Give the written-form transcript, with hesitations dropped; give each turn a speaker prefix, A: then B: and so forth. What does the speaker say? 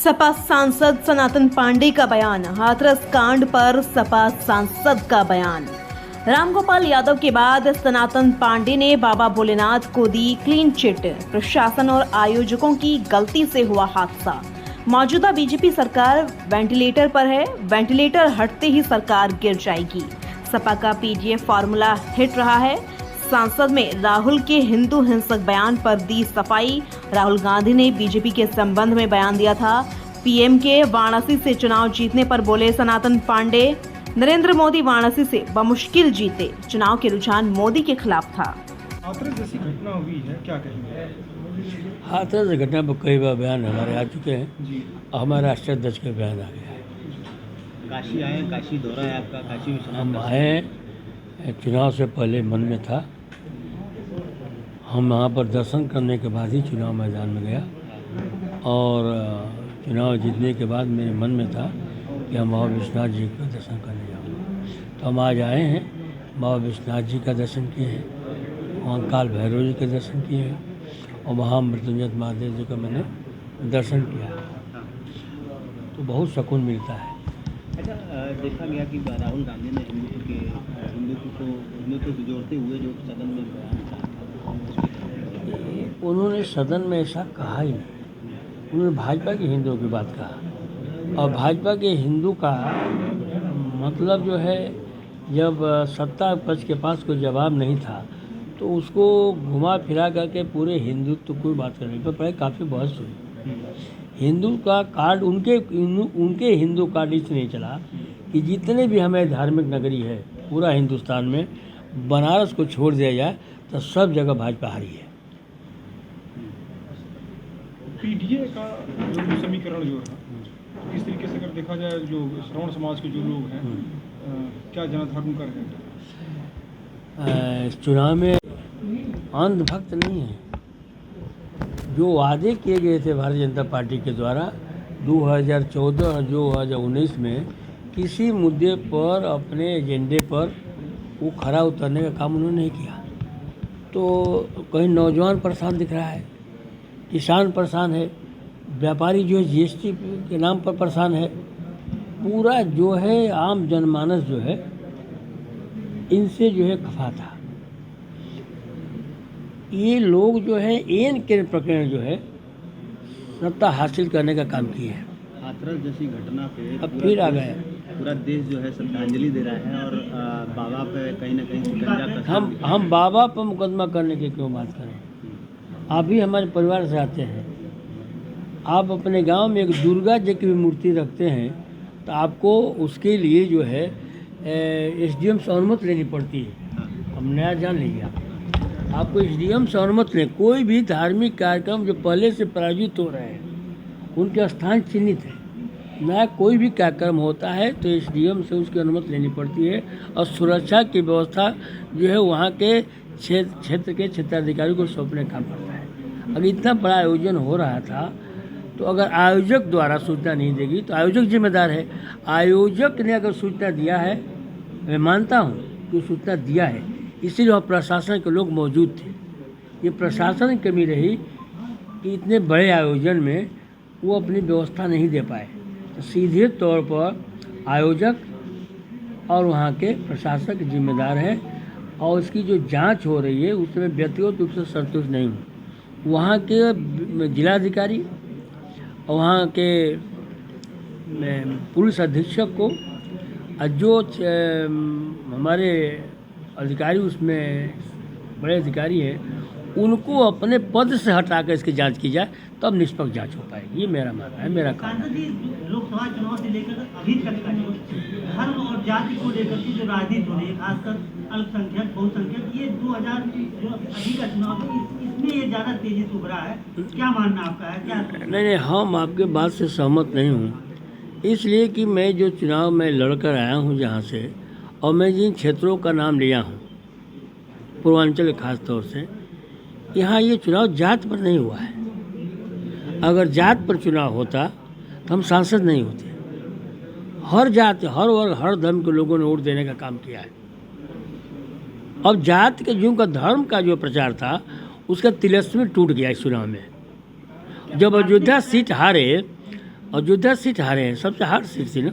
A: सपा सांसद सनातन पांडे का बयान। हाथरस कांड पर सपा सांसद का बयान। रामगोपाल यादव के बाद सनातन पांडे ने बाबा भोलेनाथ को दी क्लीन चिट। प्रशासन और आयोजकों की गलती से हुआ हादसा। मौजूदा बीजेपी सरकार वेंटिलेटर पर है, वेंटिलेटर हटते ही सरकार गिर जाएगी। सपा का पीडीएफ फार्मूला हिट रहा है। सांसद में राहुल के हिंदू हिंसक बयान पर दी सफाई। राहुल गांधी ने बीजेपी के संबंध में बयान दिया था। पीएम के वाराणसी से चुनाव जीतने पर बोले सनातन पांडे, नरेंद्र मोदी वाराणसी से बमुश्किल जीते, चुनाव के रुझान मोदी के खिलाफ था।
B: हाथरस जैसी घटना हुई है, क्या कहेंगे?
C: हाथरस घटना पर कई बार बयान हमारे आ चुके हैं
B: जी,
C: हमारे राष्ट्रीय अध्यक्ष का बयान आ गया है।
D: काशी आए, काशी दौरा है आपका, काशी विश्वनाथ
C: हम
D: दर्शन।
C: आए, चुनाव से पहले मन में था, हम वहाँ पर दर्शन करने के बाद ही चुनाव मैदान में गया और चुनाव जीतने के बाद मेरे मन में था कि हम बाबा विश्वनाथ जी का दर्शन करने जाऊँगा। तो हम आज आए हैं, बाबा विश्वनाथ जी का दर्शन किए हैं, वहाँ काल भैरव जी के दर्शन किए हैं और वहाँ मृत्युंजय महादेव जी का मैंने दर्शन किया। तो बहुत सुकून मिलता है।
D: अच्छा, देखा गया कि राहुल गांधी ने हिंदुत्व को जोड़ते हुए जो सदन में बयान कहा था,
C: उन्होंने सदन में ऐसा कहा ही नहीं। उन्होंने भाजपा के हिंदुओं की बात कहा और भाजपा के हिंदू का मतलब जो है, जब सत्ता पक्ष के पास कोई जवाब नहीं था तो उसको घुमा फिरा करके पूरे हिंदुत्व कोई बात करने पर पहले काफ़ी बहस हुई। हिंदू का कार्ड उनके हिंदू कार्ड इससे नहीं चला कि जितने भी हमें धार्मिक नगरी है पूरा हिंदुस्तान में, बनारस को छोड़ दिया जाए तो सब जगह भाजपा हारी है।
B: पीडीए का जो समीकरण जो है, इस तरीके से अगर देखा जाए, जो श्रवण समाज के जो लोग हैं, क्या जनधर्म कर रहे हैं?
C: इस चुनाव में अंधभक्त नहीं है। जो वादे किए गए थे भारतीय जनता पार्टी के द्वारा 2014 और 2019 में, किसी मुद्दे पर अपने एजेंडे पर वो खरा उतरने का काम उन्होंने नहीं किया। तो कहीं नौजवान परेशान दिख रहा है, किसान परेशान है, व्यापारी जो है जीएसटी के नाम पर परेशान है, पूरा जो है आम जनमानस जो है इनसे जो है खफा था। ये लोग जो है एन के प्रकरण जो है सत्ता हासिल करने का काम किए हैं।
D: हाथरस जैसी घटना पे
C: अब फिर आ गए।
D: पूरा देश जो है श्रद्धांजलि दे रहा है और बाबा पे कहीं ना कहीं शिकंजा कसना।
C: हम बाबा पर मुकदमा करने की क्यों बात करें? आप भी हमारे परिवार से आते हैं, आप अपने गांव में एक दुर्गा जी की भी मूर्ति रखते हैं तो आपको उसके लिए जो है एसडीएम से अनुमति लेनी पड़ती है। हम नया जान लीजिए, आपको एसडीएम से अनुमति लें। कोई भी धार्मिक कार्यक्रम जो पहले से प्रायोजित हो रहे हैं उनके स्थान चिन्हित है। नया कोई भी कार्यक्रम होता है तो एसडीएम से उसकी अनुमति लेनी पड़ती है और सुरक्षा की व्यवस्था जो है वहाँ के क्षेत्र के क्षेत्राधिकारी को सौंपने का पड़ता है। अगर इतना बड़ा आयोजन हो रहा था तो अगर आयोजक द्वारा सूचना नहीं देगी तो आयोजक जिम्मेदार है। आयोजक ने अगर सूचना दिया है, मैं मानता हूँ कि सूचना दिया है, इसीलिए वहाँ प्रशासन के लोग मौजूद थे। ये प्रशासन की कमी रही कि इतने बड़े आयोजन में वो अपनी व्यवस्था नहीं दे पाए। तो सीधे तौर पर आयोजक और वहाँ के प्रशासक जिम्मेदार है और उसकी जो जांच हो रही है उसमें व्यक्तिगत रूप से संतुष्ट नहीं हूँ। वहाँ के जिलाधिकारी और वहाँ के पुलिस अधीक्षक को और जो हमारे अधिकारी उसमें बड़े अधिकारी हैं उनको अपने पद से हटाकर इसकी जांच की जाए, तब निष्पक्ष जांच हो पाएगी। ये मेरा मानना है, मेरा काम है।
E: लोकसभा चुनाव से लेकर अभी तक का जो धर्म और जाति को लेकर के जो राजनीति हो रही है, खासकर अल्पसंख्यक बहुसंख्यक, ये 2000 जो अभी का चुनाव है इसमें ये ज़्यादा तेजी से उभरा है। क्या मानना आपका है? क्या
C: नहीं, हम आपके बात से सहमत नहीं हूँ, इसलिए कि मैं जो चुनाव में लड़कर आया हूँ जहाँ से, और मैं जिन क्षेत्रों का नाम लिया हूँ पूर्वांचल खास तौर से, यहाँ ये चुनाव जात पर नहीं हुआ है। अगर जात पर चुनाव होता तो हम सांसद नहीं होते। हर जात, हर वर्ग, हर धर्म के लोगों ने वोट देने का काम किया है। अब जात के जो का धर्म का जो प्रचार था उसका तिलस्म टूट गया इस चुनाव में। जब अयोध्या सीट हारे और जो 10 सीट हारे हैं सबसे हार्ड सीट थी ना।